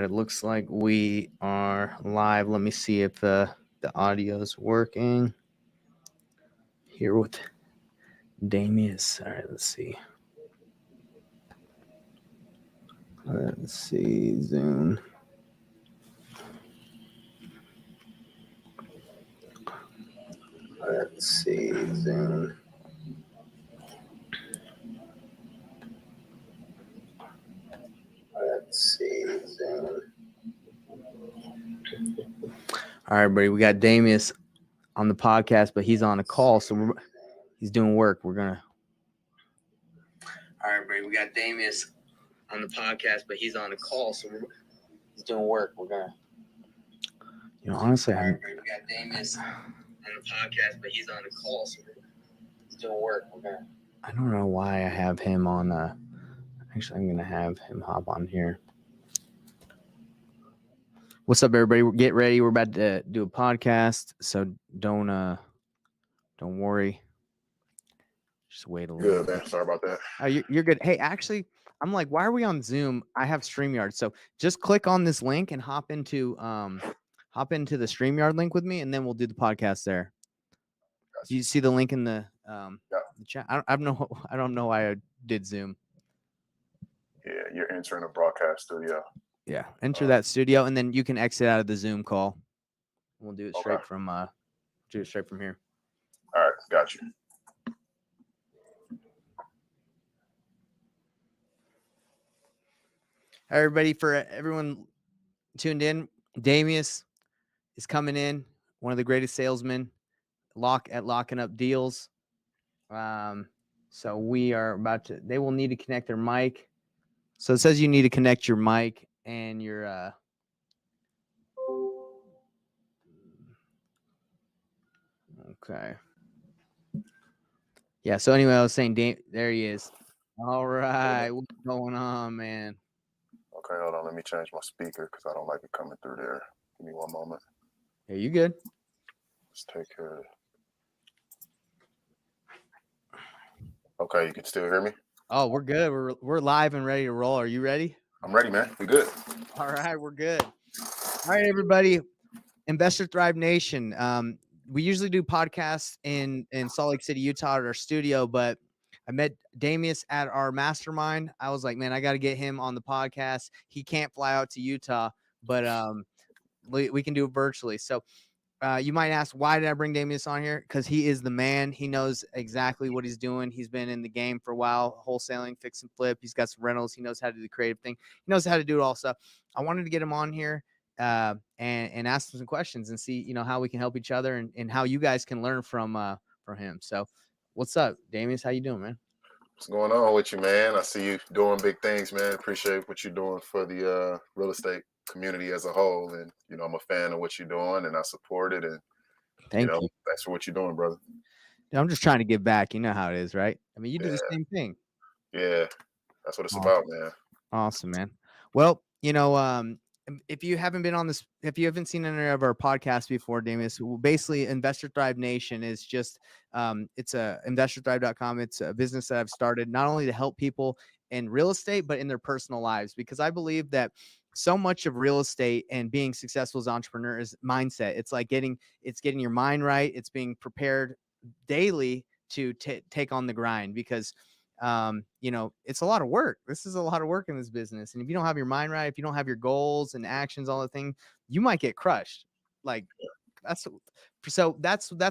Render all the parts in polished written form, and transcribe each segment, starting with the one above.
right, it looks like we are live. Let me see if the audio is working. Here with Damius. All right, let's see. Let's see, Zoom. Let's see, Zoom. Let's see, Zoom. All right, everybody, we got Damius on the podcast, but he's on a call, so he's doing work. All right, everybody, we got Damius on the podcast, but he's on a call, so he's doing work. Honestly, we got Damius on the podcast, but he's on a call, so he's doing work. I don't know why I have him on. Actually, I'm gonna have him hop on here. What's up, everybody? Get ready. We're about to do a podcast, so don't worry. Just wait a little. Good, man. Sorry about that. You're good. Hey, actually, I'm like, why are we on Zoom? I have StreamYard, so just click on this link and hop into the StreamYard link with me, and then we'll do the podcast there. Do you see the link in the chat? I don't know why I did Zoom. Yeah, you're entering a broadcast studio. Yeah, enter that studio, and then you can exit out of the Zoom call. We'll do it straight from here. All right, got you. Everybody, for everyone tuned in, Damius is coming in, one of the greatest salesmen locking up deals. So we are about to. They will need to connect their mic. So it says you need to connect your mic and your. Okay. Yeah. So anyway, I was saying, there he is. All right, what's going on, man? Okay, hold on. Let me change my speaker because I don't like it coming through there. Give me one moment. Yeah, you good? Let's take care of it. Okay, you can still hear me? Oh, we're good. We're live and ready to roll. Are you ready? I'm ready, man. We good. All right, we're good. All right, everybody. Investor Thrive Nation. We usually do podcasts in Salt Lake City, Utah at our studio, but I met Damius at our mastermind. I was like, man, I got to get him on the podcast. He can't fly out to Utah, but we can do it virtually. So you might ask, why did I bring Damius on here? Because he is the man. He knows exactly what he's doing. He's been in the game for a while, wholesaling, fix and flip. He's got some rentals. He knows how to do the creative thing. He knows how to do it all stuff. I wanted to get him on here and ask him some questions and see, how we can help each other and how you guys can learn from him. So what's up, Damius? How you doing, man? What's going on with you, man? I see you doing big things, man. Appreciate what you're doing for the real estate community as a whole. And, I'm a fan of what you're doing and I support it. And, Thank you. Thanks for what you're doing, brother. I'm just trying to give back. You know how it is, right? I mean, you do the same thing. Yeah, that's what it's about, man. Awesome, man. Well, if you haven't been on this, if you haven't seen any of our podcasts before, Damius, basically Investor Thrive Nation is just, it's investorthrive.com. It's a business that I've started not only to help people in real estate, but in their personal lives, because I believe that so much of real estate and being successful as an entrepreneur is mindset. It's like getting your mind right. It's being prepared daily to take on the grind, because it's a lot of work. This is a lot of work in this business. And if you don't have your mind right, if you don't have your goals and actions, all the things, you might get crushed. Like that's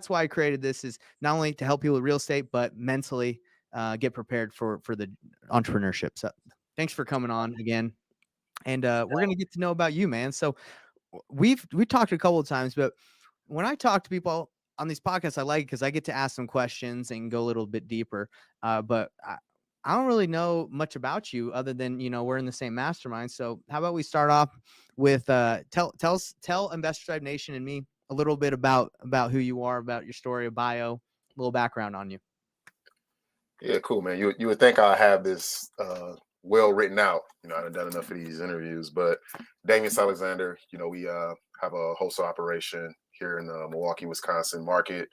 why I created this, is not only to help people with real estate, but mentally get prepared for the entrepreneurship. So thanks for coming on again. And we're going to get to know about you, man. So we've talked a couple of times, but when I talk to people on these podcasts, I like it because I get to ask them questions and go a little bit deeper. But I don't really know much about you other than, we're in the same mastermind. So how about we start off with tell Investor Thrive Nation and me a little bit about who you are, about your story, a bio, a little background on you. Yeah, cool, man. You would think I have this well written out. I've done enough of these interviews, but Damius Alexander, we have a wholesale operation here in the Milwaukee, Wisconsin market.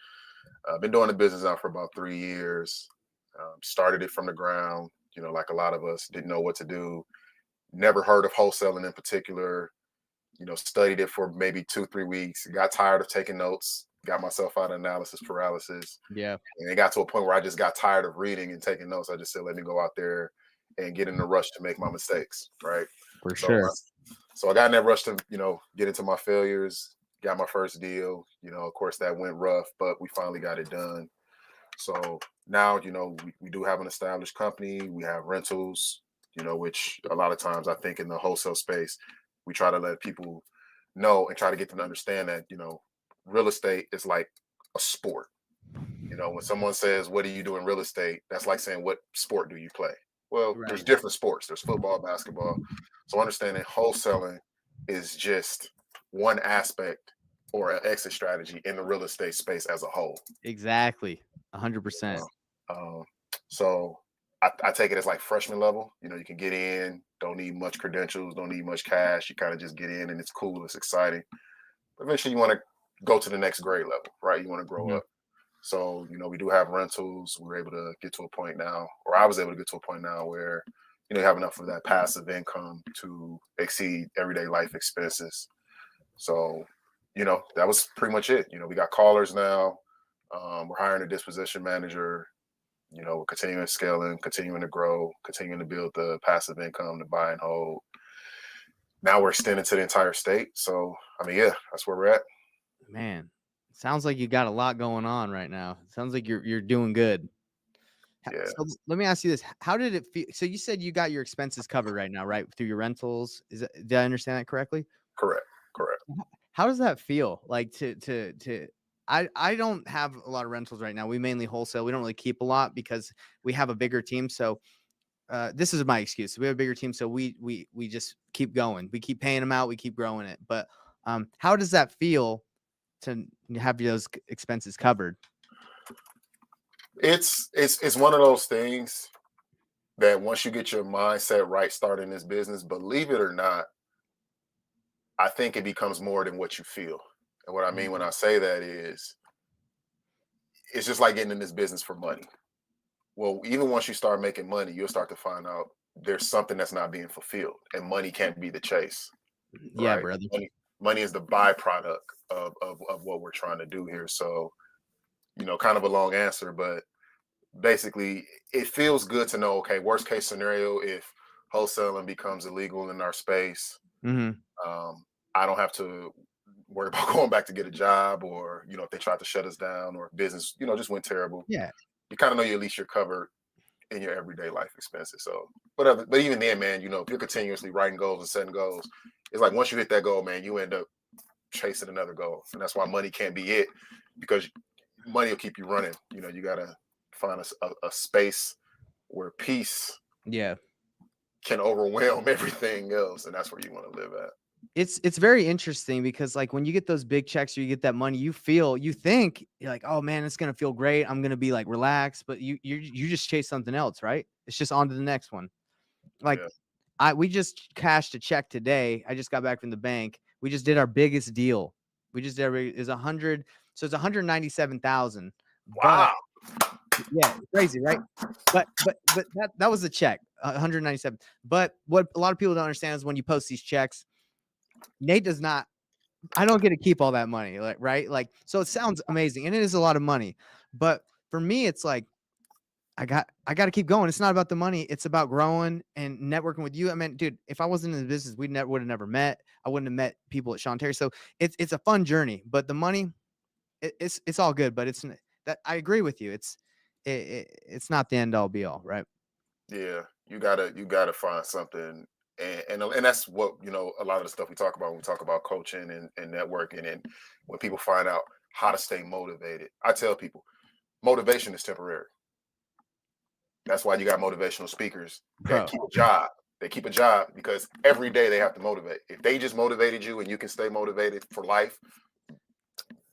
I've been doing the business now for about 3 years. Started it from the ground, like a lot of us, didn't know what to do, never heard of wholesaling in particular. Studied it for maybe 2-3 weeks, got tired of taking notes, got myself out of analysis paralysis. Yeah, And it got to a point where I just got tired of reading and taking notes. I just said, let me go out there and get in a rush to make my mistakes. Right. for So, sure. so I got in that rush to, get into my failures, got my first deal. Of course that went rough, but we finally got it done. So now, we do have an established company. We have rentals, which a lot of times I think in the wholesale space, we try to let people know and try to get them to understand that, real estate is like a sport. When someone says, what do you do in real estate? That's like saying, what sport do you play? Well, there's Right. different sports. There's football, basketball. So understanding wholesaling is just one aspect or an exit strategy in the real estate space as a whole. Exactly. 100%. Um, so I take it as like freshman level. You can get in, don't need much credentials, don't need much cash. You kind of just get in and it's cool, it's exciting. But eventually you want to go to the next grade level, right? You want to grow Mhm. up. So, we do have rentals. We're able to get to a point now, or I was able to get to a point now where, you have enough of that passive income to exceed everyday life expenses. So, that was pretty much it. We got callers now. We're hiring a disposition manager. We're continuing scaling, continuing to grow, continuing to build the passive income to buy and hold. Now we're extending to the entire state. So, yeah, that's where we're at. Man, sounds like you got a lot going on right now. Sounds like you're doing good. Yeah, So let me ask you this: how did it feel? So you said you got your expenses covered right now, right, through your rentals? Did I understand that correctly? correct. Correct. How does that feel? Like to I don't have a lot of rentals right now. We mainly wholesale. We don't really keep a lot because we have a bigger team. So this is my excuse. We have a bigger team, so we just keep going. We keep paying them out. We keep growing it. But how does that feel to have those expenses covered? It's one of those things that once you get your mindset right starting this business, believe it or not, I think it becomes more than what you feel. And what I mean when I say that is it's just like getting in this business for money. Well, even once you start making money, you'll start to find out there's something that's not being fulfilled, and money can't be the chase, Yeah, right? brother. Money is the byproduct of what we're trying to do here. So, kind of a long answer, but basically it feels good to know, okay, worst case scenario, if wholesaling becomes illegal in our space, Hmm. um, I don't have to worry about going back to get a job, or if they tried to shut us down, or business just went terrible. Yeah. You kind of know at least you're covered in your everyday life expenses. So whatever, but even then, man, if you're continuously writing goals and setting goals, it's like once you hit that goal, man, you end up chasing another goal. And that's why money can't be it, because money will keep you running. You gotta find a space where peace Yeah. can overwhelm everything else, and that's where you want to live at. It's very interesting because like when you get those big checks or you get that money, you think you're like, oh man, it's gonna feel great. I'm gonna be like relaxed, but you just chase something else, right? It's just on to the next one. Like Yeah. we just cashed a check today. I just got back from the bank. We just did our biggest deal. We just did is 100, so it's 197,000. But Wow. yeah, crazy, right? But that was the check, 197. But what a lot of people don't understand is when you post these checks, Nate does not. I don't get to keep all that money, like right? Like, so it sounds amazing, and it is a lot of money. But for me, it's like I got to keep going. It's not about the money. It's about growing and networking with you. I mean, dude, if I wasn't in the business, we would have never met. I wouldn't have met people at Sean Terry. So it's a fun journey. But the money, it's all good. But that I agree with you. It's not the end all be all, right? Yeah, you gotta find something, and that's what a lot of the stuff we talk about when we talk about coaching and networking, and when people find out how to stay motivated. I tell people motivation is temporary. That's why you got motivational speakers that Bro. keep a job. They keep a job because every day they have to motivate. If they just motivated you and you can stay motivated for life,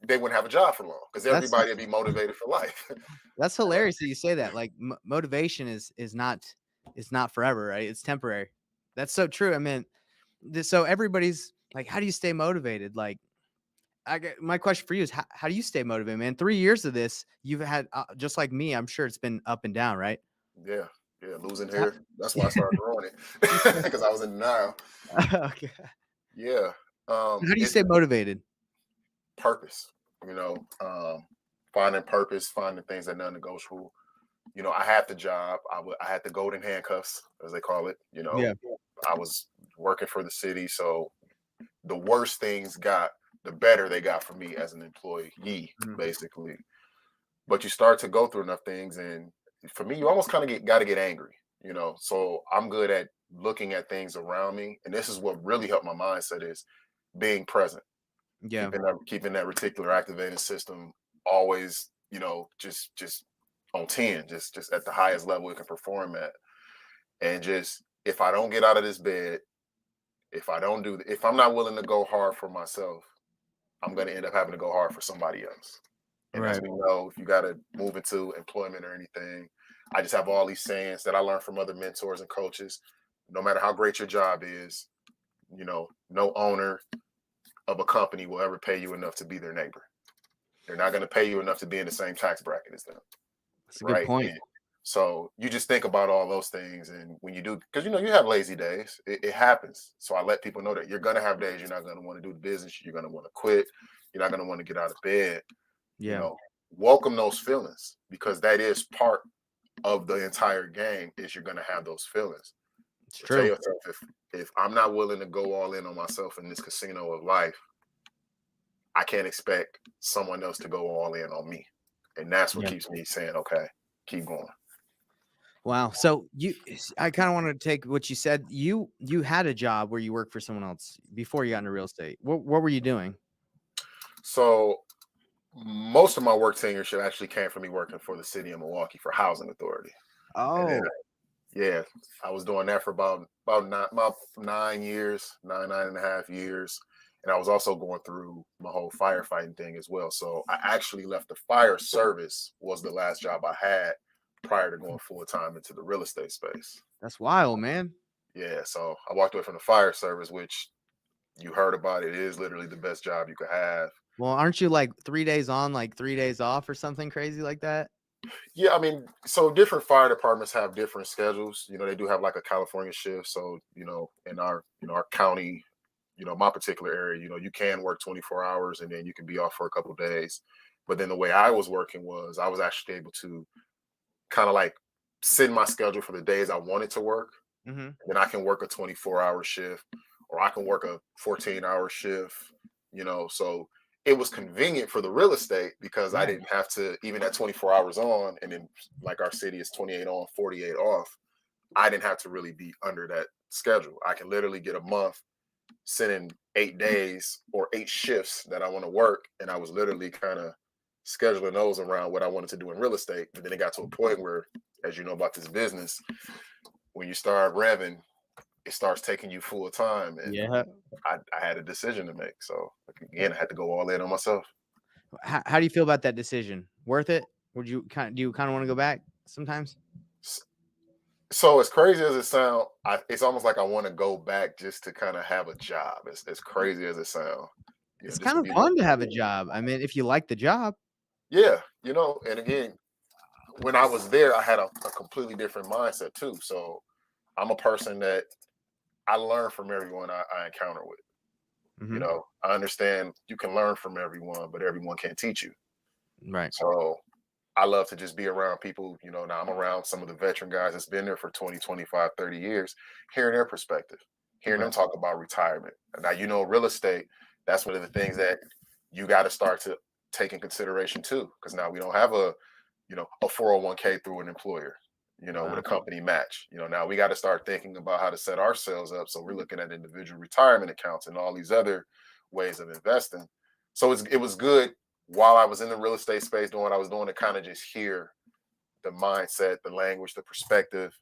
they wouldn't have a job for long, because That's everybody would be motivated for life. that's hilarious that you say that. Like motivation is not forever, right? It's temporary. That's so true. I mean, so everybody's like, how do you stay motivated? Like, my question for you is how do you stay motivated, man? 3 years of this, you've had just like me. I'm sure it's been up and down, right? Yeah, Yeah, losing hair. That's why I started growing it because I was in denial. Okay. Yeah. How do you It's stay motivated? purpose, finding purpose, finding things that are non-negotiable. I had the job. I had the golden handcuffs, as they call it. Yeah. I was working for the city, so the worse things got, the better they got for me as an employee, Mhm. basically. But you start to go through enough things, and for me, you almost kind of got to get angry. So I'm good at looking at things around me, and this is what really helped my mindset is being present, Yeah. keeping that reticular activating system always, just on 10, just at the highest level it can perform at. And just if I don't get out of this bed, if I'm not willing to go hard for myself, I'm going to end up having to go hard for somebody else. And as Right. we know, if you got to move into employment or anything, I just have all these sayings that I learned from other mentors and coaches. No matter how great your job is, no owner of a company will ever pay you enough to be their neighbor. They're not going to pay you enough to be in the same tax bracket as them. That's a good Right. point. And so you just think about all those things. And when you do, because you have lazy days, it happens. So I let people know that you're going to have days you're not going to want to do the business. You're going to want to quit. You're not going to want to get out of bed. Yeah. Welcome those feelings, because that is part of the entire game is you're going to have those feelings. It's But tell true. yourself, if I'm not willing to go all in on myself in this casino of life, I can't expect someone else to go all in on me. And that's what Yeah. keeps me saying, okay, keep going. Wow. So I kind of want to take what you said. You had a job where you worked for someone else before you got into real estate. What were you doing? So most of my work tenureship actually came from me working for the city of Milwaukee for housing authority. And then, Oh, yeah, I was doing that for about 9 years, nine and a half years. And I was also going through my whole firefighting thing as well. So I actually left the fire service, was the last job I had prior to going full time into the real estate space. that's wild, man. Yeah, so I walked away from the fire service, which you heard about. It is literally the best job you could have. Well, aren't you like 3 days on, like 3 days off or something crazy like that? Yeah, I mean, so different fire departments have different schedules. They do have like a California shift. So, in our county, my particular area, you can work 24 hours and then you can be off for a couple of days. But then the way I was working was I was actually able to kind of like send my schedule for the days I wanted to work. Mm-hmm. Then I can work a 24-hour shift, or I can work a 14-hour shift, so it was convenient for the real estate because I Yeah. didn't have to, even at 24 hours on, and then like our city is 28 on, 48 off. I didn't have to really be under that schedule. I can literally get a month, send in 8 days or 8 shifts that I want to work. And I was literally kind of scheduling those around what I wanted to do in real estate. But then it got to a point where, as you know about this business, when you start revving, it starts taking you full time. And Yeah. I had a decision to make. So again, I had to go all in on myself. How do you feel about that decision? Worth it? Do you kind of want to go back sometimes? So as crazy as it sounds, it's almost like I want to go back just to kind of have a job. As crazy as it sounds, It's just kind to of be able fun to to, have a job. I mean, if you like the job. yeah, and again, when I was there, I had a completely different mindset too. So I'm a person that I learn from everyone I encounter with. Mm-hmm. I understand you can learn from everyone, but everyone can't teach you. Right. So I love to just be around people. Now I'm around some of the veteran guys that's been there for 20, 25, 30 years, hearing their perspective, hearing them Right. talk about retirement. And now, real estate, that's one of the things that you got to start to take in consideration too, because now we don't have a 401k through an employer, with Wow. a company match. Now we got to start thinking about how to set ourselves up. So we're looking at individual retirement accounts and all these other ways of investing. So it was good while I was in the real estate space doing what I was doing to kind of just hear the mindset, the language, the perspective,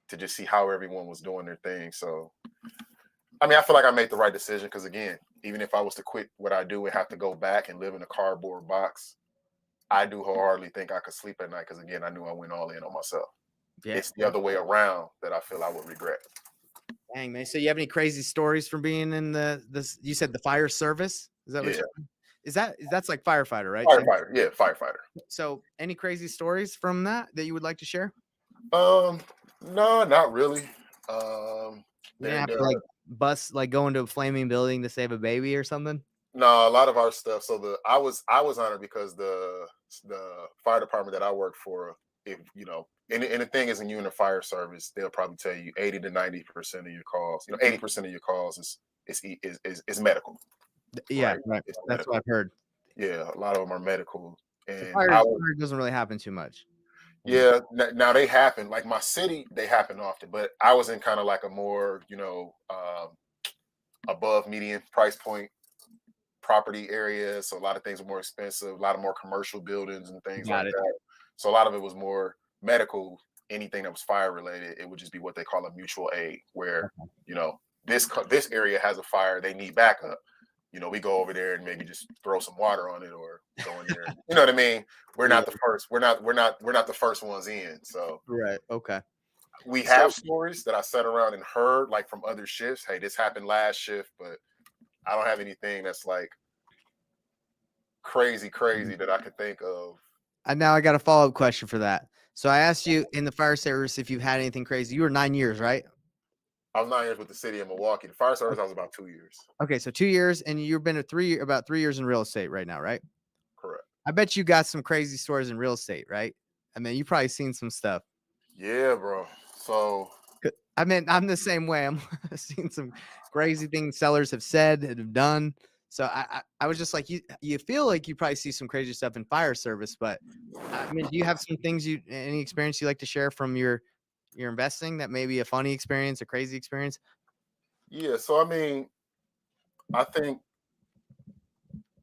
to just see how everyone was doing their thing. So, I mean, I feel like I made the right decision because, again, even if I was to quit what I do and have to go back and live in a cardboard box, I do wholeheartedly think I could sleep at night because, again, I knew I went all in on myself. Yeah. It's the other way around that I feel I would regret. Dang, man. So you have any crazy stories from being in this? You said the fire service? Is that what Yeah. that's like firefighter, right? Firefighter. Yeah, firefighter. So any crazy stories from that you would like to share? No, not really. You didn't There, have there to like are go into a flaming building to save a baby or something. no a lot of our stuff. So I was honored because the fire department that I work for, if you know, and the thing is, when you're in the fire service, they'll probably tell you 80 to 90% of your calls. 80% of your calls is medical, Yeah, right? right. It's That's what medical. I've heard. Yeah, a lot of them are medical, So and fire I was. doesn't really happen too much. Yeah, now they happen. Like my city, they happen often, but I was in kind of like a more, above median price point property area. So a lot of things were more expensive, a lot of more commercial buildings and things like Got it. that. So a lot of it was more medical. Anything that was fire related, it would just be what they call a mutual aid, where Okay. this area has a fire, they need backup. We go over there and maybe just throw some water on it or go in there. You know what I mean? We're Yeah. not the first. We're not the first ones in. So Right. Okay. we So have stories that I sat around and heard like from other shifts. Hey, this happened last shift, but I don't have anything that's like crazy that I could think of. and now I got a follow up question for that. So I asked you in the fire service if you've had anything crazy. You were 9 years, right? I was 9 years with the city of Milwaukee. The fire service, I was about 2 years. Okay, so 2 years, and you've been about 3 years in real estate right now, right? Correct. I bet you got some crazy stories in real estate, right? I mean, you probably seen some stuff. Yeah, bro. So I mean, I'm the same way. I'm seen some crazy things sellers have said and have done. So I was just like, you feel like you probably see some crazy stuff in fire service, but I mean, do you have some things any experience you like to share from your investing that may be a funny experience, a crazy experience? yeah, so I mean, I think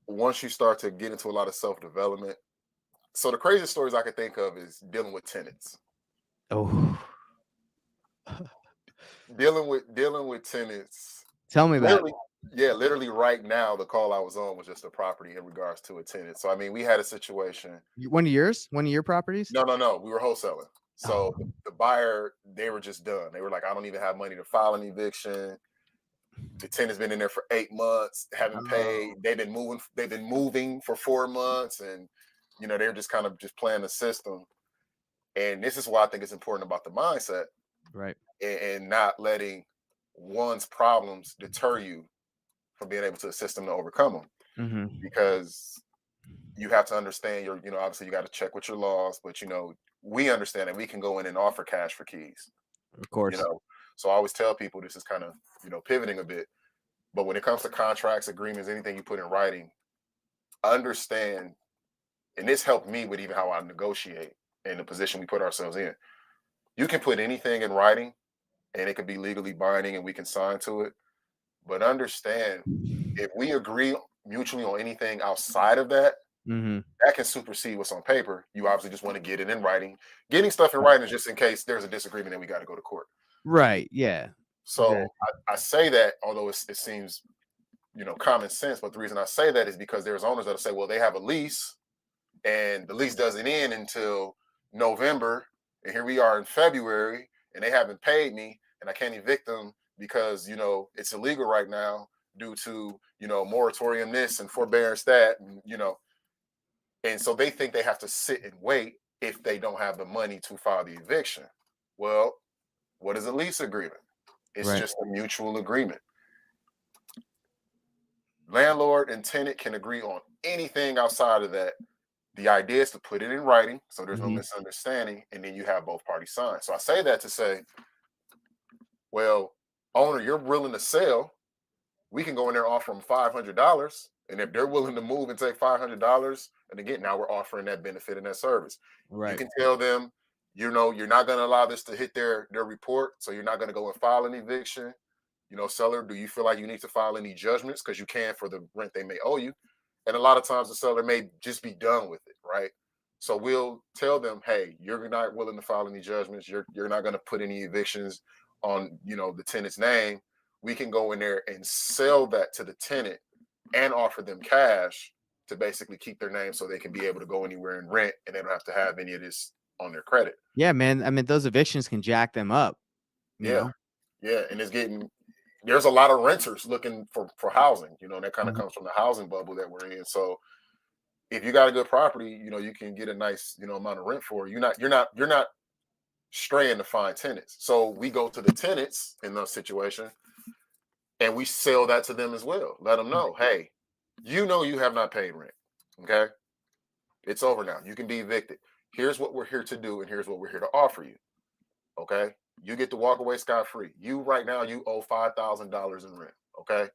once you start to get into a lot of self development, so the craziest stories I could think of is dealing with tenants. Oh, Dealing with tenants. tell me about it. Literally, yeah, literally right now, the call I was on was just a property in regards to a tenant. So I mean, we had a situation. One of yours? One of your properties? No, we were wholesaling. So Oh, the buyer, they were just done. They were like, I don't even have money to file an eviction. The tenant's been in there for 8 months, haven't paid. oh, They've been moving for 4 months, and they're just kind of just playing the system. And this is why I think it's important about the mindset right. and not letting one's problems deter you from being able to assist them to overcome them. Mm-hmm. Because you have to understand obviously you got to check with your laws, but we understand that we can go in and offer cash for keys. Of You course. know, so I always tell people this is kind of pivoting a bit, but when it comes to contracts, agreements, anything you put in writing, understand, and this helped me with even how I negotiate in the position we put ourselves in. You can put anything in writing, and it could be legally binding, and we can sign to it. But understand, if we agree mutually on anything outside of that, Mm-hmm. that can supersede what's on paper. You obviously just want to get it in writing. Getting stuff in writing is just in case there's a disagreement and we got to go to court. Right. Yeah. So Exactly. I say that, although it seems common sense, but the reason I say that is because there's owners that'll say, well, they have a lease and the lease doesn't end until November, and here we are in February, and they haven't paid me, and I can't evict them because it's illegal right now due to moratorium this and forbearance that, and so they think they have to sit and wait if they don't have the money to file the eviction. Well, what is a lease agreement? It's Right. just a mutual agreement. Landlord and tenant can agree on anything outside of that. The idea is to put it in writing so there's no Mm-hmm. misunderstanding, and then you have both parties sign. So I say that to say, well, owner, you're willing to sell. We can go in there and offer them $500. And if they're willing to move and take $500, and again, now we're offering that benefit and that service. You Right. can tell them, you're not going to allow this to hit their report. So you're not going to go and file an eviction. Seller, do you feel like you need to file any judgments? Because you can for the rent they may owe you. And a lot of times the seller may just be done with it, right? So we'll tell them, hey, you're not willing to file any judgments. You're not going to put any evictions on, the tenant's name. We can go in there and sell that to the tenant and offer them cash to basically keep their name so they can be able to go anywhere and rent, and they don't have to have any of this on their credit. Yeah, man. I mean, those evictions can jack them up. You Yeah. know. Yeah. And there's a lot of renters looking for housing, that kind of Mhm. comes from the housing bubble that we're in. So if you got a good property, you can get a nice, amount of rent for it. You're not straying to find tenants. So we go to the tenants in that situation and we sell that to them as well. Let them know, hey, you know you have not paid rent. Okay. It's over now. You can be evicted. Here's what we're here to do, and here's what we're here to offer you. Okay. You get to walk away scot-free. You right now, you owe $5,000 in rent. Okay.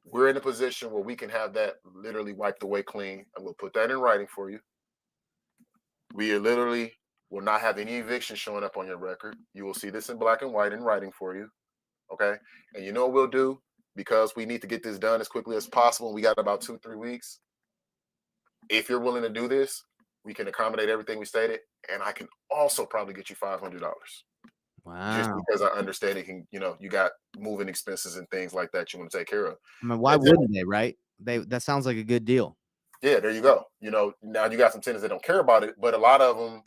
We're in a position where we can have that literally wiped away clean, and we'll put that in writing for you. We literally will not have any eviction showing up on your record. You will see this in black and white in writing for you. Okay. And you know what we'll do? Because we need to get this done as quickly as possible. We got about 2-3 weeks. If you're willing to do this, we can accommodate everything we stated. And I can also probably get you $500. Wow. Just because I understand it can, you got moving expenses and things like that you want to take care of. I mean, why wouldn't they, right? That sounds like a good deal. Yeah, there you go. Now you got some tenants that don't care about it, but a lot of them,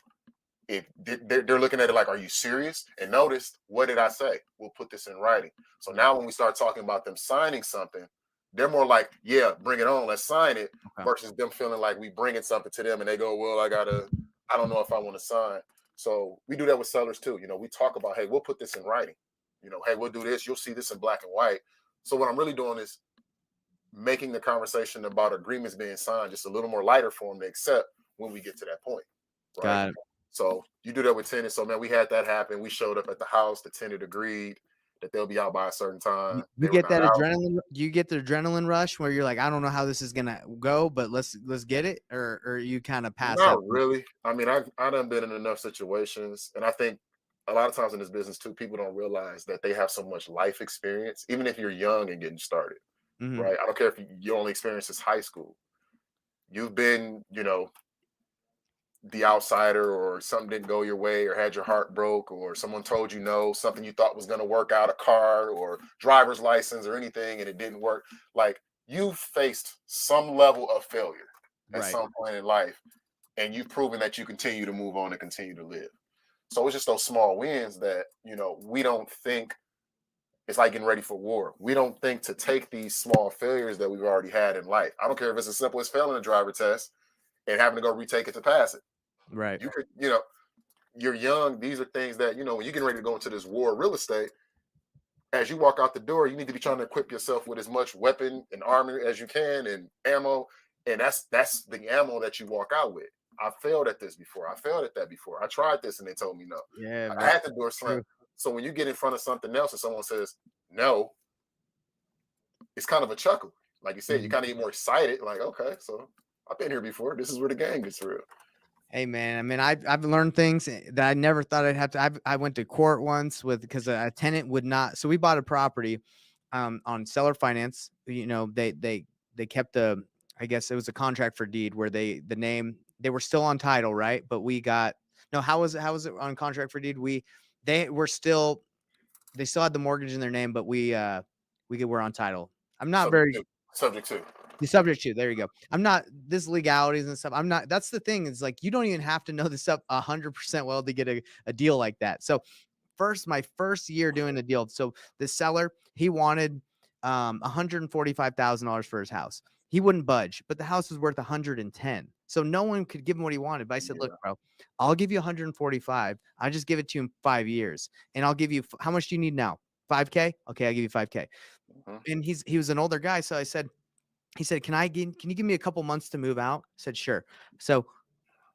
if they're looking at it like, are you serious? And notice, what did I say? We'll put this in writing. So now when we start talking about them signing something, they're more like, yeah, bring it on, let's sign it, versus them feeling like we bringing something to them and they go, well, I don't know if I want to sign. So we do that with sellers too. We talk about, hey, we'll put this in writing. Hey, we'll do this. You'll see this in black and white. So what I'm really doing is making the conversation about agreements being signed just a little more lighter for them to accept when we get to that point. Right? Got it. So you do that with tenants. So man, we had that happen. We showed up at the house. The tenant agreed that they'll be out by a certain time. You get that adrenaline. You get the adrenaline rush where you're like, I don't know how this is gonna go, but let's get it, or you kind of pass. Not really. I mean, I done been in enough situations, and I think a lot of times in this business too, people don't realize that they have so much life experience, even if you're young and getting started. Mm-hmm. Right? I don't care if your only experience is high school. You've been, the outsider, or something didn't go your way, or had your heart broke, or someone told you no, something you thought was going to work out, a car or driver's license or anything, and it didn't work. Like, you faced some level of failure at some point in life, and you've proven that you continue to move on and continue to live. So it's just those small wins that, we don't think. It's like getting ready for war. We don't think to take these small failures that we've already had in life. I don't care if it's as simple as failing a driver test and having to go retake it to pass it. Right. You could, you're young. These are things that, when you're getting ready to go into this war of real estate, as you walk out the door, you need to be trying to equip yourself with as much weapon and armor as you can and ammo. And that's the ammo that you walk out with. I failed at this before. I failed at that before. I tried this and they told me no. Yeah. I had the door slammed. So when you get in front of something else and someone says no, it's kind of a chuckle. Like you said, you kind of get more excited. Like, okay, so I've been here before. This is where the game gets real. Hey man, I mean, I've learned things that I never thought I'd have to. I went to court once because a tenant would not. So we bought a property on seller finance. They kept I guess it was a contract for deed where they were still on title, right? But we got no. How was it on contract for deed? They still had the mortgage in their name, but we were on title. I'm not subject to. The subject to, there you go. I'm not this legalities and stuff. I'm not, that's the thing. It's like, you don't even have to know this up 100% well to get a deal like that. So my first year doing a deal. So the seller, he wanted $145,000 for his house. He wouldn't budge, but the house was worth 110. So no one could give him what he wanted. But I said, look, bro, I'll give you 145. I'll just give it to you in 5 years. And I'll give you, how much do you need now? 5K? Okay. I'll give you 5K. And he was an older guy. So he said, can you give me a couple months to move out? I said, sure. So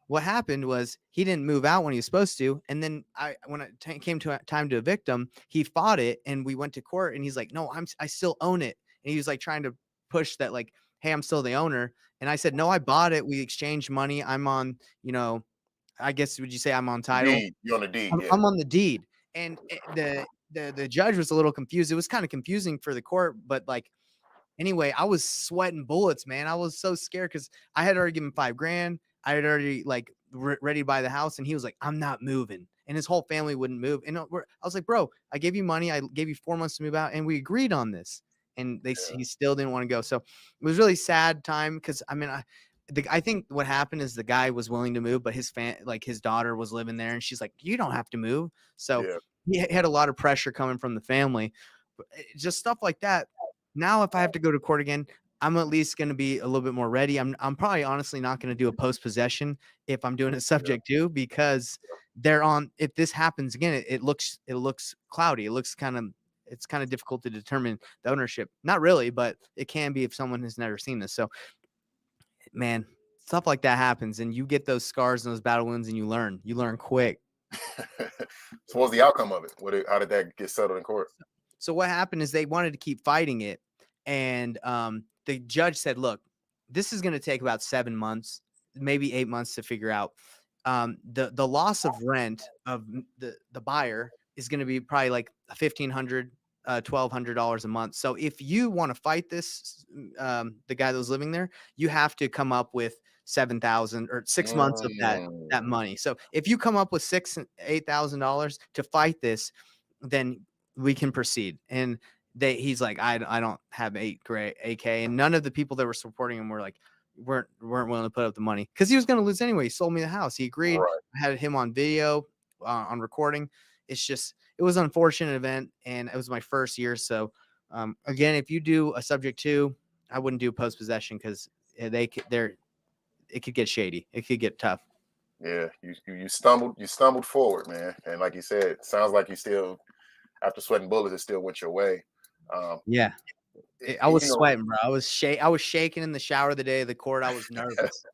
what happened was he didn't move out when he was supposed to. And then when it came to time to evict him, he fought it and we went to court and he's like, no, I still own it. And he was like trying to push that, like, hey, I'm still the owner. And I said, no, I bought it. We exchanged money. I'm on, I guess, would you say I'm on title? You're on the deed. I'm on the deed. And the judge was a little confused. It was kind of confusing for the court, but like, anyway, I was sweating bullets, man. I was so scared because I had already given him $5,000. I had already ready to buy the house, and he was like, "I'm not moving," and his whole family wouldn't move. And I was like, "Bro, I gave you money. I gave you 4 months to move out, and we agreed on this." And he still didn't want to go. So it was really sad time because I mean, I think what happened is the guy was willing to move, but his daughter was living there, and she's like, "You don't have to move." So he had a lot of pressure coming from the family, just stuff like that. Now, if I have to go to court again, I'm at least going to be a little bit more ready. I'm probably honestly not going to do a post possession if I'm doing a subject to, because they're on. If this happens again, it looks cloudy. It's kind of difficult to determine the ownership. Not really, but it can be if someone has never seen this. So, man, stuff like that happens, and you get those scars and those battle wounds, and you learn quick. So what was the outcome of it? How did that get settled in court? So what happened is they wanted to keep fighting it, and the judge said, "Look, this is going to take about 7 months, maybe 8 months to figure out. The loss of rent of the buyer is going to be probably like $1,500, $1,200 a month. So if you want to fight this, the guy that was living there, you have to come up with 7,000 or 6 months of that money. So if you come up with $8,000 to fight this, then we can proceed." And he's like, I don't have 8K, and none of the people that were supporting him were like, weren't willing to put up the money because he was going to lose anyway. He sold me the house. He agreed. Right. I had him on video, on recording. It's just, it was an unfortunate event, and it was my first year. So again, if you do a subject to, I wouldn't do post possession because it could get shady. It could get tough. Yeah, you stumbled forward, man. And like you said, it sounds like you still, after sweating bullets, it still went your way. Yeah. I was sweating, bro. I was shaking in the shower the day of the court. I was nervous.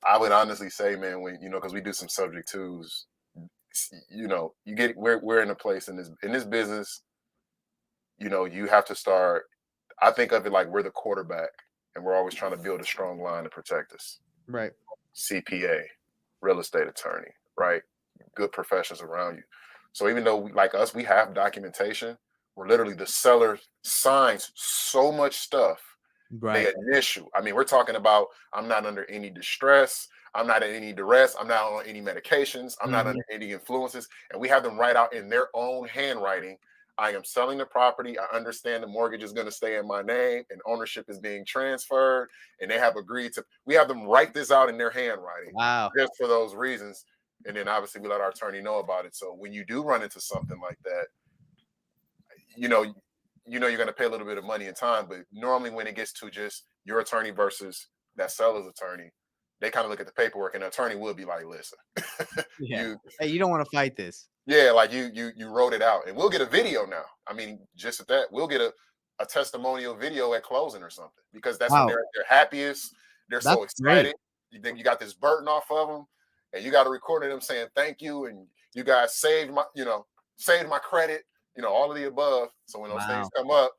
I would honestly say, man, because we do some subject twos, we're in a place in this business, you have to start. I think of it like we're the quarterback, and we're always trying to build a strong line to protect us. Right. CPA, real estate attorney, right? Good professionals around you. So even though, like us, we have documentation, where literally the seller signs so much stuff, right? They initial. I mean, we're talking about, I'm not under any distress, I'm not in any duress, I'm not on any medications, I'm not under any influences, and we have them write out in their own handwriting, I am selling the property, I understand the mortgage is going to stay in my name and ownership is being transferred, and they have agreed to, we have them write this out in their handwriting. Wow. Just for those reasons. And then obviously we let our attorney know about it. So when you do run into something like that, you're going to pay a little bit of money and time, but normally when it gets to just your attorney versus that seller's attorney, they kind of look at the paperwork, and the attorney will be like, listen, hey, you don't want to fight this. Yeah, like you wrote it out, and we'll get a video now. I mean, just at that, we'll get a testimonial video at closing or something, because that's when they're happiest. They're so excited. You got this burden off of them, and you got a recording of them saying thank you, and you guys saved my credit, all of the above. So when those things come up,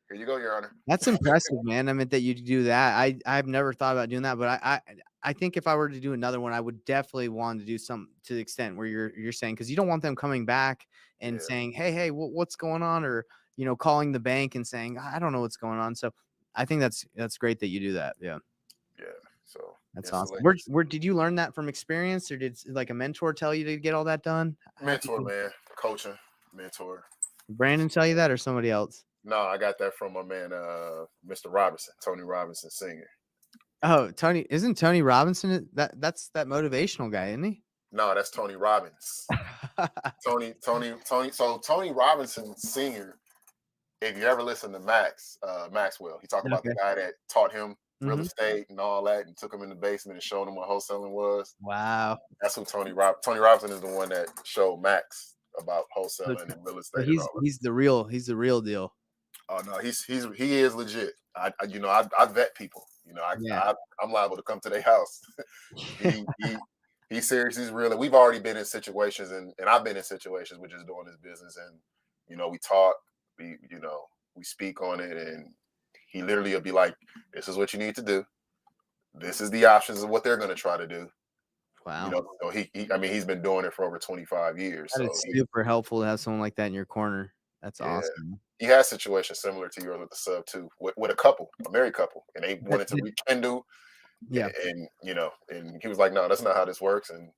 here you go, Your Honor. That's impressive, man. I mean, that you do that. I've never thought about doing that, but I think if I were to do another one, I would definitely want to do some to the extent where you're saying, because you don't want them coming back and saying, hey, what's going on, or calling the bank and saying, I don't know what's going on. So I think that's great that you do that. Yeah. So that's awesome. Where did you learn that from experience, or did like a mentor tell you to get all that done? Mentor, man, coaching, mentor. Brandon tell you that, or somebody else? No, I got that from my man, Mr. Robinson, Tony Robinson Sr. Oh, isn't Tony Robinson that's that motivational guy, isn't he? No, that's Tony Robbins. Tony. So Tony Robinson Sr., if you ever listen to Maxwell, he talked about the guy that taught him real estate and all that, and took him in the basement and showed him what wholesaling was. Wow. That's who Tony Robinson is, the one that showed Max about wholesaling and real estate. He's the real deal. Oh no, he is legit. I vet people. I'm liable to come to their house. He's serious. He's real. And we've already been in situations, and I've been in situations with just doing this business, and we talk, we speak on it, and he literally will be like, "This is what you need to do. This is the options of what they're going to try to do." Wow. So he's been doing it for over 25 years. That is super helpful to have someone like that in your corner. That's awesome. He has situations similar to yours with the sub too, with a married couple, and they wanted to rekindle. Yeah. And and he was like, "No, that's not how this works." And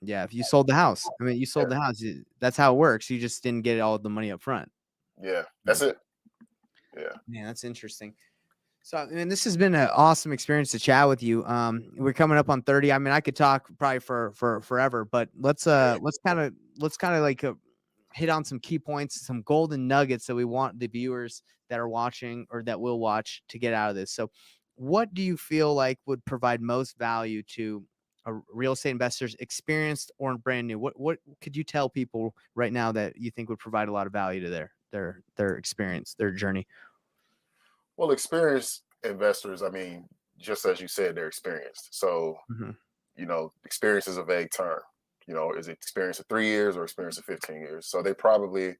yeah, if you sold the house, you sold the house. That's how it works. You just didn't get all the money up front. Yeah, that's it. Yeah. Man, that's interesting. So, this has been an awesome experience to chat with you. We're coming up on 30. I could talk probably for forever, but let's kind of like hit on some key points, some golden nuggets that we want the viewers that are watching or that will watch to get out of this. So what do you feel like would provide most value to real estate investors, experienced or brand new? What could you tell people right now that you think would provide a lot of value to their experience, their journey? Well, experienced investors, I mean, just as you said, they're experienced. So, Mm-hmm. Experience is a vague term. Is it experience of 3 years or experience of 15 years? So they probably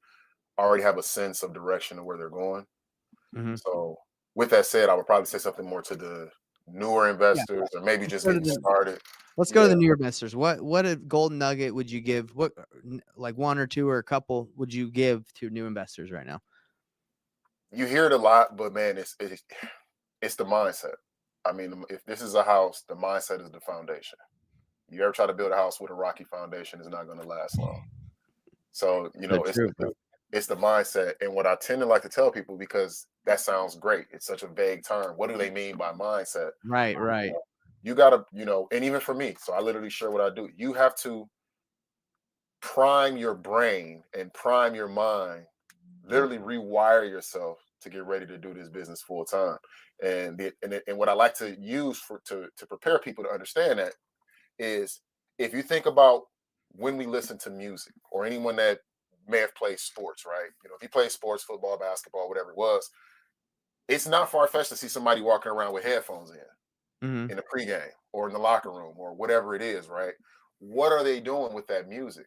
already have a sense of direction of where they're going. Mm-hmm. So with that said, I would probably say something more to the newer Yeah. investors or maybe just Go to getting the- started. Let's go to the newer investors. What a golden nugget would you give? What, like one or two or a couple would you give to new investors right now? You hear it a lot, but man, it's the mindset. I mean, if this is a house, the mindset is the foundation. You ever try to build a house with a rocky foundation, it's not going to last long. So, So true, bro. it's the mindset. And what I tend to like to tell people, because that sounds great, it's such a vague term. What do they mean by mindset? Right. You got to, and even for me, so I literally share what I do. You have to prime your brain and prime your mind, literally rewire yourself to get ready to do this business full time. And what I like to use to prepare people to understand that is, if you think about when we listen to music, or anyone that may have played sports, right? If you play sports, football, basketball, whatever it was, it's not far-fetched to see somebody walking around with headphones Mm-hmm. in the pregame or in the locker room or whatever it is, right? What are they doing with that music?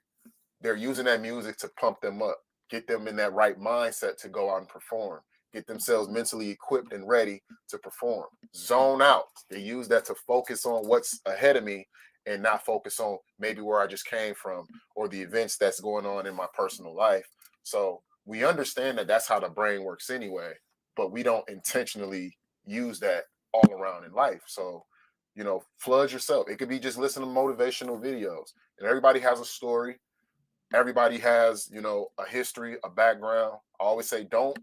They're using that music to pump them up, get them in that right mindset to go out and perform, get themselves mentally equipped and ready to perform. Zone out. They use that to focus on what's ahead of me and not focus on maybe where I just came from or the events that's going on in my personal life. So we understand that that's how the brain works anyway, but we don't intentionally use that all around in life. So, flood yourself. It could be just listening to motivational videos, and everybody has a story. Everybody has, a history, a background. I always say, don't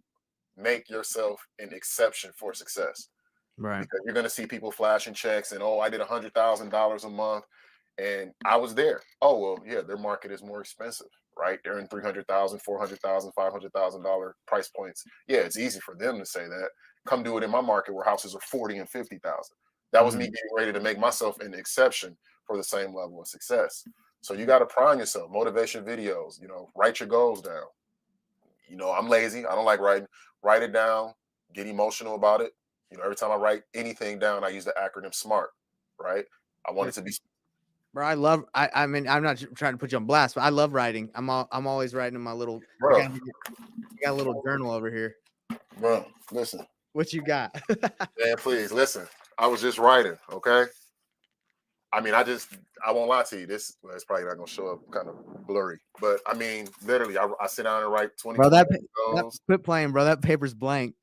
make yourself an exception for success, Right. because you're going to see people flashing checks and, oh, I did $100,000 a month and I was there. Oh, well, yeah, their market is more expensive, right? They're in $300,000, $400,000, $500,000 price points. Yeah, it's easy for them to say that. Come do it in my market where houses are 40 and 50,000. That was me Mhm. getting ready to make myself an exception for the same level of success. So you got to prime yourself. Motivation videos, write your goals down. I'm lazy. I don't like writing. Write it down. Get emotional about it. Every time I write anything down, I use the acronym SMART, right? I want it to be. Bro, I mean, I'm not trying to put you on blast, but I love writing. I'm always writing in my little, Bro, I got a little journal over here. bro, listen, What you got? man, please listen. I was just writing, okay? I mean, I won't lie to you. It's probably not gonna show up kind of blurry, but I mean, literally, I sit down and write 20 Bro, that goals. quit playing, bro. That paper's blank.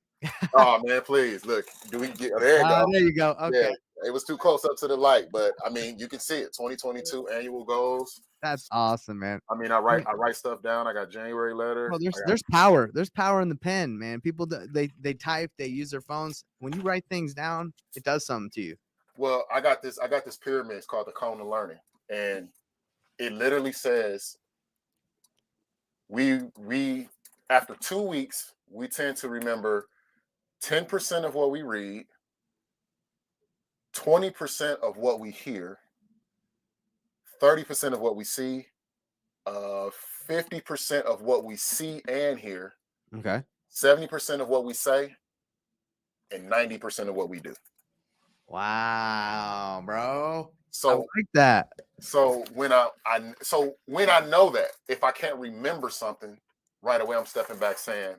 Oh man, please look. Do we get? There you go. There you go. Yeah, Okay. it was too close up to the light, but I mean, you can see it. 2022 annual goals. That's awesome, man. I mean, I write stuff down. I got January letter. Bro, there's power. There's power in the pen, man. People they type, they use their phones. When you write things down, it does something to you. Well, I got this pyramid. It's called the cone of learning, and it literally says we after 2 weeks we tend to remember 10% of what we read, 20% of what we hear, 30% of what we see, 50% of what we see and hear, Okay. 70% of what we say, and 90% of what we do. Wow, bro. I So like that. so when I know that, if I can't remember something right away, I'm stepping back saying,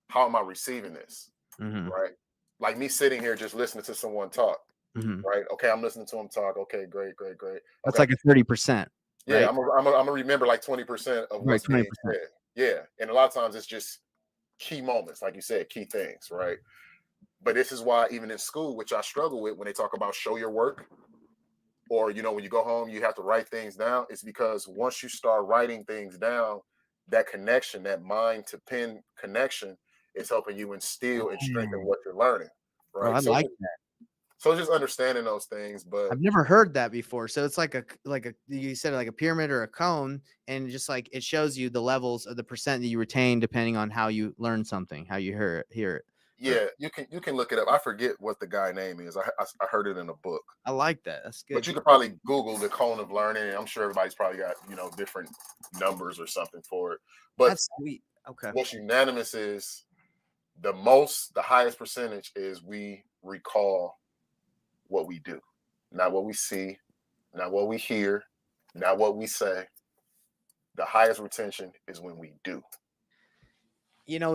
how am I receiving this? Mm-hmm. Right? Like me sitting here just listening to someone talk. Mm-hmm. Right? Okay, I'm listening to him talk. Okay, great. That's Okay, like a 30%. yeah, Right? I'm gonna remember like 20% of Right, what's being 20%. said. Yeah, and a lot of times it's just key moments, like you said, key things, right? But this is why even in school, which I struggle with when they talk about show your work, or when you go home you have to write things down. It's because once you start writing things down, that connection, that mind to pen connection, is helping you instill and strengthen what you're learning, Bro, right? I So like that. so just understanding those things. But I've never heard that before. So it's like a you said, like a pyramid or a cone, and just like it shows you the levels of the percent that you retain depending on how you learn something, how you hear it. Yeah, you can look it up. I forget what the guy name is. I heard it in a book. I like that. That's But good. you could probably Google the cone of learning, and I'm sure everybody's probably got different numbers or something for it. But That's sweet. Okay. what's unanimous is the highest percentage is we recall what we do, not what we see, not what we hear, not what we say. The highest retention is when we do.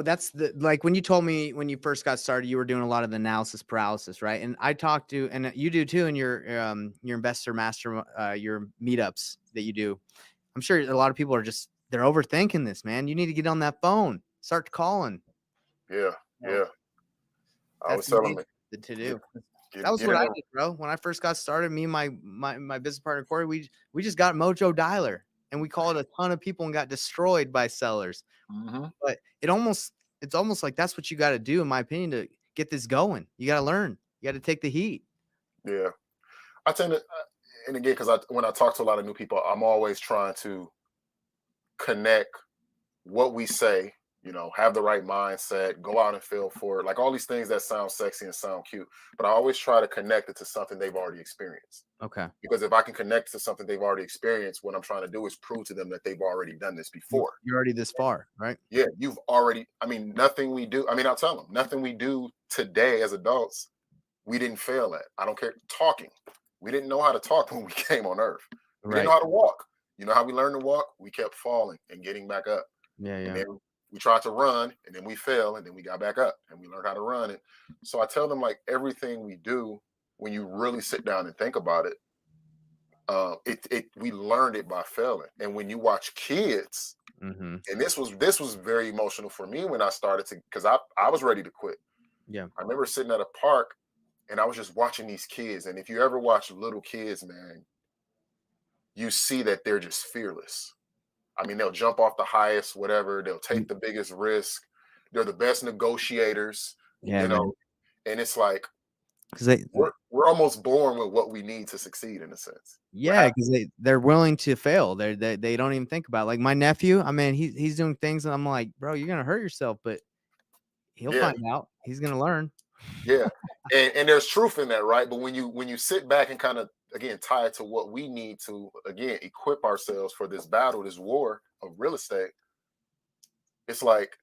That's like when you told me when you first got started, you were doing a lot of the analysis paralysis, right? And I talked to, and you do too in your investor master, your meetups that you do. I'm sure a lot of people they're overthinking this, man. You need to get on that phone, start calling. Yeah, yeah. I was That's telling them to do. get, That was get what in I the- did, bro. When I first got started, me and my business partner Corey, we just got Mojo Dialer and we called a ton of people and got destroyed by sellers. Mhm. But it's almost like that's what you got to do, in my opinion, to get this going. You got to learn. You got to take the heat. Yeah, I tend to, and again, because when I talk to a lot of new people, I'm always trying to connect what we say, have the right mindset, go out and feel for it, like all these things that sound sexy and sound cute. But I always try to connect it to something they've already experienced. Okay. Because if I can connect to something they've already experienced, what I'm trying to do is prove to them that they've already done this before. You're already this far, right? Yeah, you've already, nothing we do, I'll tell them, nothing we do today as adults, we didn't fail at. I don't care. Talking. We didn't know how to talk when we came on earth. We didn't know how to walk. You know how we learned to walk? We kept falling and getting back up. Yeah. And then we tried to run and then we fell and then we got back up and we learned how to run it. So I tell them, like, everything we do, when you really sit down and think about it, we learned it by failing. And when you watch kids, Mm-hmm. and this was very emotional for me when I started to, because I was ready to quit. Yeah. I remember sitting at a park and I was just watching these kids. And if you ever watch little kids, man, you see that they're just fearless. They'll jump off the highest, whatever. They'll take the biggest risk. They're the best negotiators, Yeah, and it's like, because we're almost born with what we need to succeed, in a sense. yeah, because they're willing to fail. They don't even think about it. Like my nephew. He's doing things, and I'm like, bro, you're gonna hurt yourself, but he'll find out. He's gonna learn. Yeah, and there's truth in that, right? But when you sit back and kind of, again, tie it to what we need to, again, equip ourselves for this battle, this war of real estate, it's like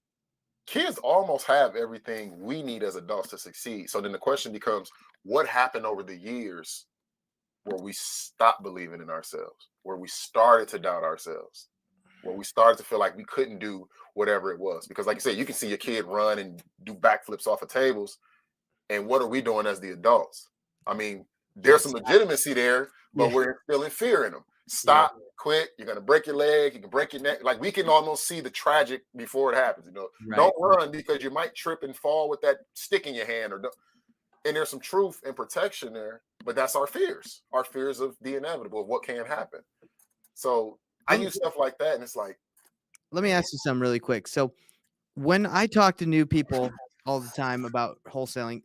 kids almost have everything we need as adults to succeed. So then the question becomes, what happened over the years where we stopped believing in ourselves, where we started to doubt ourselves, where we started to feel like we couldn't do whatever it was? Because like you said, you can see your kid run and do backflips off of tables. And what are we doing as the adults? There's some legitimacy there, but we're instilling fear in them. Stop, quit. You're going to break your leg. You can break your neck. Like, we can almost see the tragic before it happens. Right. Don't run because you might trip and fall with that stick in your hand. And there's some truth and protection there, but that's our fears of the inevitable, of what can happen. So I use stuff like that, and it's like, let me ask you something really quick. So when I talk to new people all the time about wholesaling,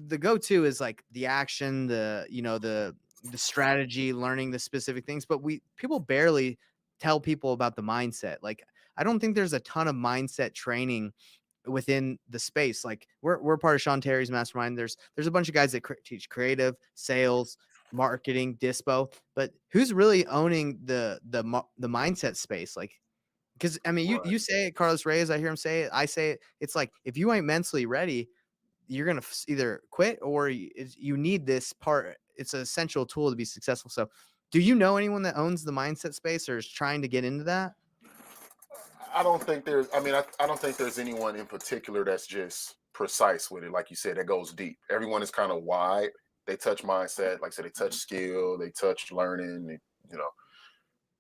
the go-to is like the action, the strategy, learning the specific things, but people barely tell people about the mindset. Like, I don't think there's a ton of mindset training within the space. Like, we're part of Sean Terry's mastermind. There's a bunch of guys that teach creative, sales, marketing, dispo, but who's really owning the mindset space? Like, because you say it, Carlos Reyes, I hear him say it, I say it. It's like, if you ain't mentally ready, you're gonna either quit or you need this part. It's an essential tool to be successful. So, do you know anyone that owns the mindset space or is trying to get into that? I don't think there's, I don't think there's anyone in particular that's just precise with it. Like you said, that goes deep. Everyone is kind of wide. They touch mindset, like I said, they touch skill, they touch learning,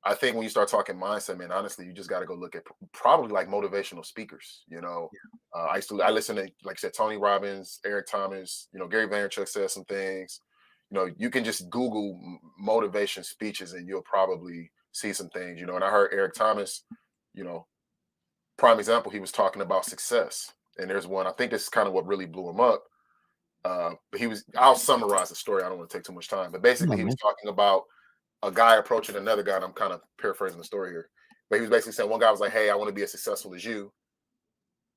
I think when you start talking mindset, man, honestly, you just got to go look at probably like motivational speakers. I listen to, like I said, Tony Robbins, Eric Thomas, Gary Vaynerchuk says some things. You can just Google motivation speeches and you'll probably see some things, and I heard Eric Thomas, prime example, he was talking about success. And there's one, I think this is kind of what really blew him up. But I'll summarize the story. I don't want to take too much time, but basically he was talking about a guy approaching another guy, and I'm kind of paraphrasing the story here, but he was basically saying, one guy was like, hey, I want to be as successful as you.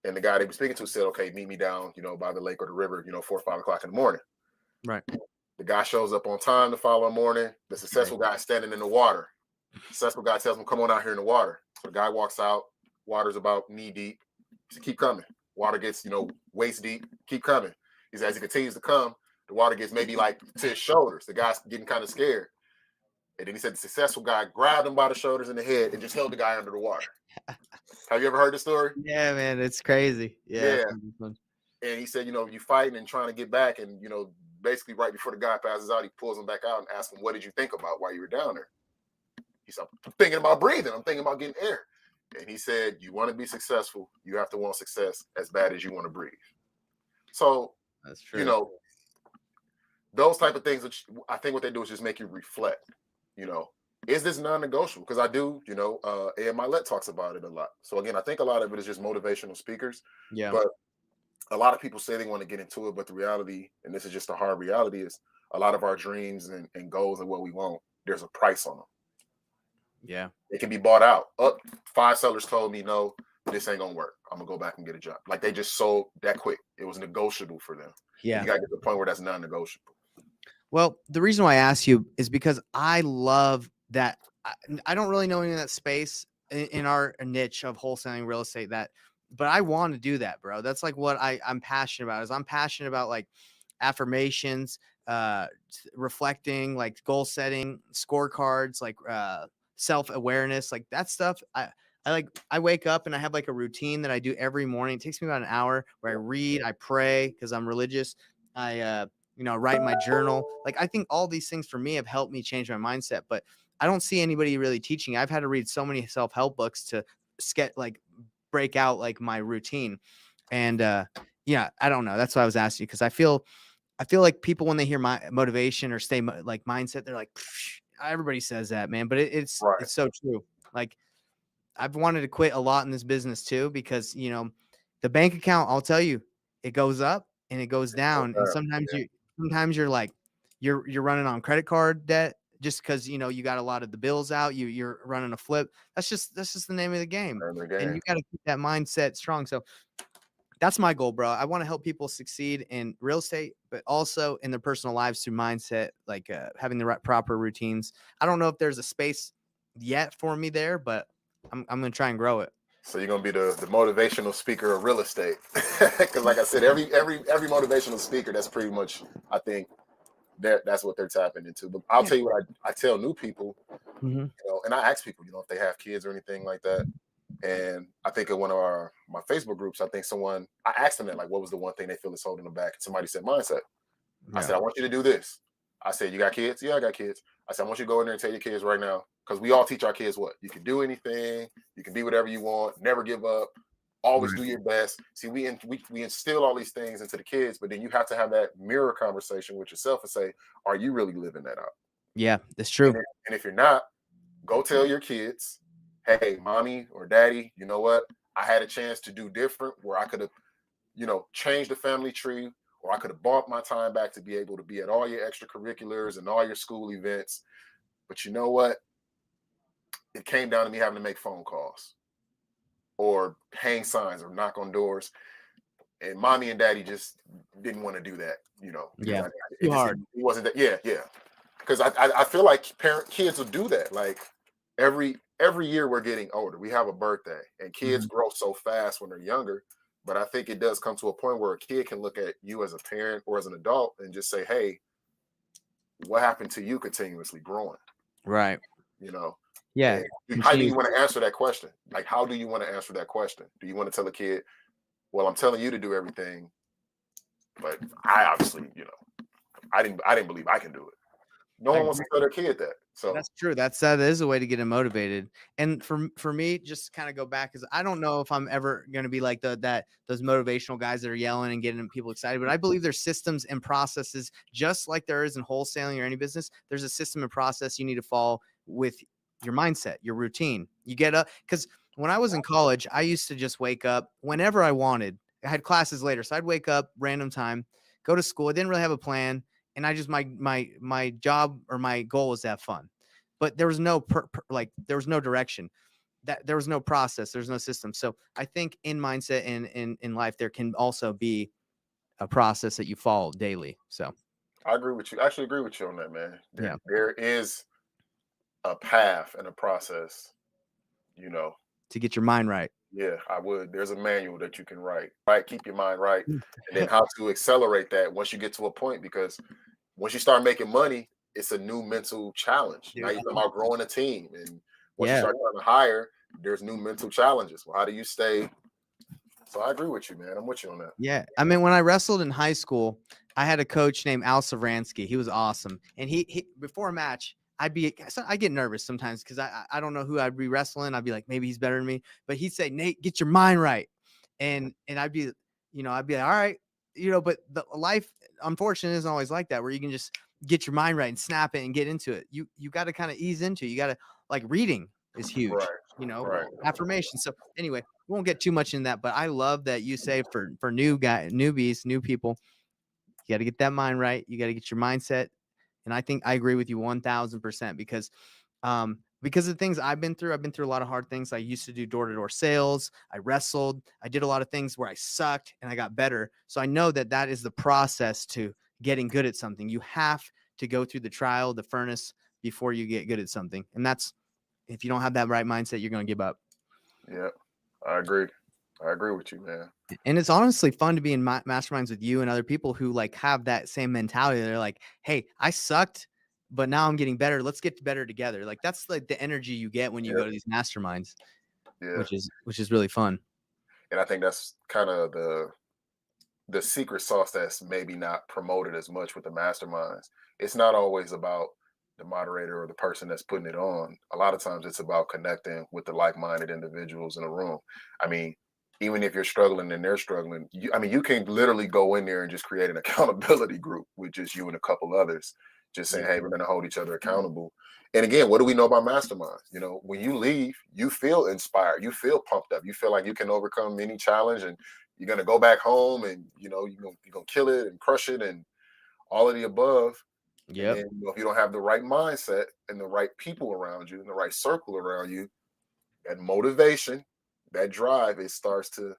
And the guy they were speaking to said, okay, meet me down, by the lake or the river, 4 or 5 o'clock in the morning. Right. The guy shows up on time the following morning. The successful guy is standing in the water. The successful guy tells him, come on out here in the water. So the guy walks out. Water's about knee deep. He said, keep coming. Water gets, waist deep. Keep coming. He said, as he continues to come, the water gets maybe like to his shoulders. The guy's getting kind of scared. And then he said the successful guy grabbed him by the shoulders and the head and just held the guy under the water. Have you ever heard the story? Yeah, man, it's crazy. Yeah. And he said, you fighting and trying to get back, and basically right before the guy passes out, he pulls him back out and asks him, what did you think about while you were down there? He said, I'm thinking about breathing. I'm thinking about getting air. And he said, you want to be successful, you have to want success as bad as you want to breathe. So, that's true. Those type of things, which I think what they do is just make you reflect, is this non-negotiable? Because I do, A.M. Milet talks about it a lot. So again, I think a lot of it is just motivational speakers. Yeah. But a lot of people say they want to get into it, but the reality, and this is just a hard reality, is a lot of our dreams and goals and what we want, there's a price on them. Yeah. It can be bought out. 5 sellers told me, no, this ain't gonna work. I'm gonna go back and get a job. Like they just sold that quick. It was negotiable for them. Yeah. You gotta get to the point where that's non-negotiable. Well, the reason why I asked you is because I love that. I don't really know any of that space in our niche of wholesaling real estate, but I want to do that, bro. That's like what I'm passionate about. Is I'm passionate about like affirmations, reflecting, like goal setting, scorecards, like self-awareness, like that stuff. I wake up and I have like a routine that I do every morning. It takes me about an hour where I read, I pray because I'm religious. I write in my journal. Like I think all these things for me have helped me change my mindset, but I don't see anybody really teaching. I've had to read so many self-help books to break out like my routine. And I don't know. That's why I was asking you, because I feel like people, when they hear my motivation or like mindset, they're like, everybody says that, man. But it's so true. Like I've wanted to quit a lot in this business too, because the bank account, I'll tell you, it goes up and it goes down. And sometimes you're like, you're running on credit card debt just because, you got a lot of the bills out, you're running a flip. That's just the name of the game. And you got to keep that mindset strong. So that's my goal, bro. I want to help people succeed in real estate, but also in their personal lives through mindset, like having the right proper routines. I don't know if there's a space yet for me there, but I'm going to try and grow it. So you're gonna be the motivational speaker of real estate, because like I said, every motivational speaker, that's pretty much, I think that's what they're tapping into. But I'll tell you what I tell new people, and I ask people, if they have kids or anything like that. And I think in one of my Facebook groups, I asked them that, like, what was the one thing they feel is holding them back? And somebody said mindset. I said, I want you to do this. I said, you got kids? Yeah, I got kids. I said, I want you to go in there and tell your kids right now, because we all teach our kids what? You can do anything. You can be whatever you want. Never give up. Always do your best. See, we instill all these things into the kids, but then you have to have that mirror conversation with yourself and say, are you really living that out? Yeah, that's true. And if you're not, go tell your kids, hey, mommy or daddy, you know what? I had a chance to do different, where I could have, changed the family tree, or I could have bought my time back to be able to be at all your extracurriculars and all your school events. But you know what? It came down to me having to make phone calls or hang signs or knock on doors. And mommy and daddy just didn't want to do that, Yeah. It wasn't that. Yeah. Because I feel like kids will do that. Like every year we're getting older. We have a birthday, and kids grow so fast when they're younger. But I think it does come to a point where a kid can look at you as a parent or as an adult and just say, hey, what happened to you continuously growing? Right. Yeah. How do you want to answer that question? Like, how do you want to answer that question? Do you want to tell a kid, well, I'm telling you to do everything, but I obviously, I didn't believe I can do it. No one wants to tell their kid that. So that's true. That is a way to get them motivated. And for me, just kind of go back, because I don't know if I'm ever going to be like those motivational guys that are yelling and getting people excited. But I believe there's systems and processes, just like there is in wholesaling or any business. There's a system and process you need to follow with your mindset, your routine. You get up, because when I was in college, I used to just wake up whenever I wanted. I had classes later, so I'd wake up random time, go to school. I didn't really have a plan. And I just, my job or my goal was to have fun, but there was no there was no direction. that there was no process, there's no system. So I think in mindset and in life, there can also be a process that you follow daily. So I agree with you. I actually agree with you on that, man. yeah, There is a path and a process, you know. to get your mind right. Yeah, I would. There's a manual that you can write. Right, keep your mind right, and then how to accelerate that once you get to a point. Because once you start making money, it's a new mental challenge. Now Dude. you're talking about growing a team, and once you Yeah. start trying to hire, there's new mental challenges. Well, how do you stay? So I agree with you, man. I'm with you on that. Yeah. I mean, when I wrestled in high school, I had a coach named Al Savransky. He was awesome. And he before a match, I get nervous sometimes because I don't know who I'd be wrestling. I'd be like, maybe he's better than me. But he'd say, Nate, get your mind right. And I'd be, I'd be like, all right, but the life, unfortunately, isn't always like that, where you can just get your mind right and snap it and get into it. You got to kind of ease into it. You got to, like, reading is huge, Right, right. affirmation. So anyway, we won't get too much in that, but I love that you say for newbies, new people, you got to get that mind right. You got to get your mindset. And I think I agree with you 1000% because of the things I've been through a lot of hard things. I used to do door-to-door sales. I wrestled. I did a lot of things where I sucked and I got better. So I know that is the process to getting good at something. You have to go through the trial, the furnace before you get good at something. And that's, if you don't have that right mindset, you're going to give up. Yeah, I agree. I agree with you, man. And it's honestly fun to be in masterminds with you and other people who like have that same mentality. They're like, hey, I sucked, but now I'm getting better. Let's get better together. Like, that's like the energy you get when you go to these masterminds, Yeah, which is really fun. and I think that's kind of the secret sauce that's maybe not promoted as much with the masterminds. It's not always about the moderator or the person that's putting it on. A lot of times it's about connecting with the like-minded individuals in a room. I mean, even if you're struggling and they're struggling, you can literally go in there and just create an accountability group with just you and a couple others, just saying, hey, we're going to hold each other accountable. And again, what do we know about masterminds? When you leave, you feel inspired, you feel pumped up, you feel like you can overcome any challenge, and you're going to go back home and you're going to kill it and crush it and all of the above. Yep. And then if you don't have the right mindset and the right people around you and the right circle around you, that motivation, that drive, you start to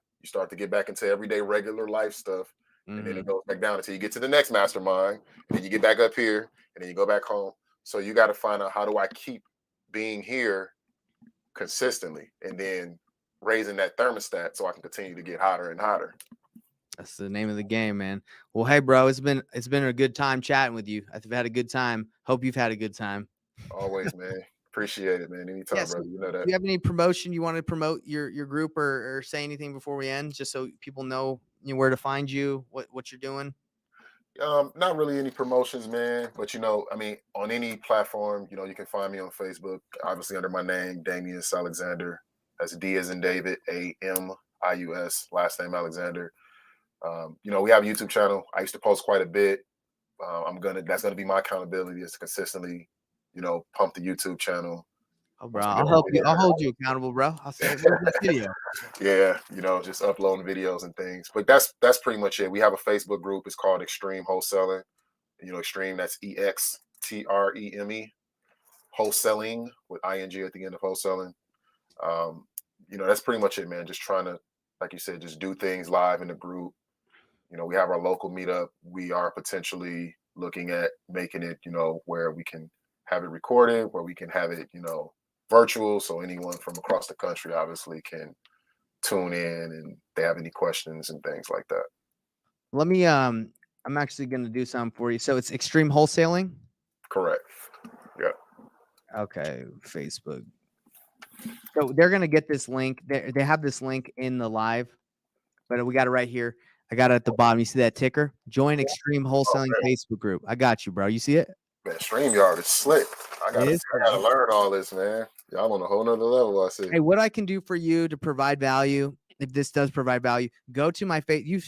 get back into everyday regular life stuff. And then it goes back down until you get to the next mastermind, and then you get back up here, and then you go back home. So you got to find out, how do I keep being here consistently, and then raising that thermostat so I can continue to get hotter and hotter. That's the name of the game, man. Well, hey, bro, it's been a good time chatting with you. I've had a good time. Hope you've had a good time. Always, man. Appreciate it, man. Anytime, Yeah, so brother. You know that. do you have any promotion you want to promote your group, or say anything before we end, just so people know where to find you, what you're doing? Not really any promotions, man. But on any platform, you can find me on Facebook, obviously under my name, Damius Alexander. That's D as in David, Amius, last name Alexander. We have a YouTube channel. I used to post quite a bit. That's gonna be my accountability, is to consistently, pump the YouTube channel. Oh, bro, I'll help you. I'll hold you accountable, bro. I'll say, where's this video? Yeah, just uploading videos and things. But that's pretty much it. We have a Facebook group. It's called Extreme Wholesaling. Extreme, that's EXTREME, wholesaling with ING at the end of wholesaling. That's pretty much it, man. Just trying to, like you said, just do things live in the group. We have our local meetup. We are potentially looking at making it, where we can have it recorded, where we can have it, virtual. So anyone from across the country obviously can tune in, and they have any questions and things like that. Let me, I'm actually going to do something for you. So it's Extreme Wholesaling? Correct. Yeah. Okay. Facebook. So they're going to get this link. They have this link in the live, but we got it right here. I got it at the bottom. You see that ticker? Join Extreme Wholesaling Facebook group. I got you, bro. You see it? Man, StreamYard is slick. I gotta learn all this, man. Y'all on a whole nother level, I see. Hey, what I can do for you to provide value, if this does provide value, go to my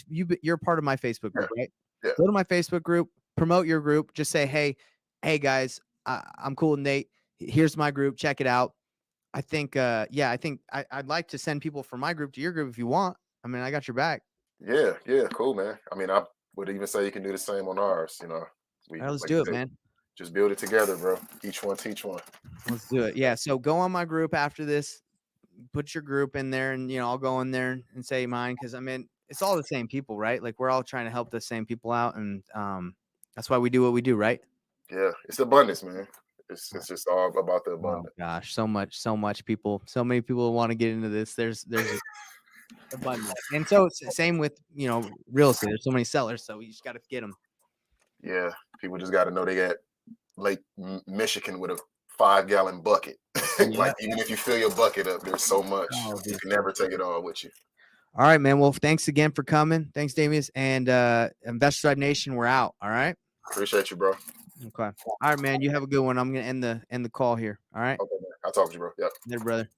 you're part of my Facebook group, right? Yeah. Go to my Facebook group, promote your group. Just say, hey guys, I'm cool with Nate. Here's my group. Check it out. I think, I'd like to send people from my group to your group if you want. I mean, I got your back. Yeah, cool, man. I mean, I would even say you can do the same on ours. Let's do it, man. Just build it together, bro. Each one teach one. Let's do it. Yeah. So go on my group after this. put your group in there, and I'll go in there and say mine, because I mean it's all the same people, right? Like we're all trying to help the same people out, and that's why we do what we do, right? Yeah, it's abundance, man. It's just all about the Oh abundance. gosh, so many people want to get into this. There's abundance, and so same with real estate. There's so many sellers, so you just got to get them. Yeah, people just got to know they got Lake Michigan with a 5-gallon bucket. Like even if you fill your bucket up, there's so much you can never take it all with you. All right, man. Well, thanks again for coming. Thanks, Damius, and Investor Tribe Nation. We're out. All right. Appreciate you, bro. Okay. All right, man. You have a good one. I'm gonna end the call here. All right. Okay, man. I'll talk to you, bro. Yep. Later, brother.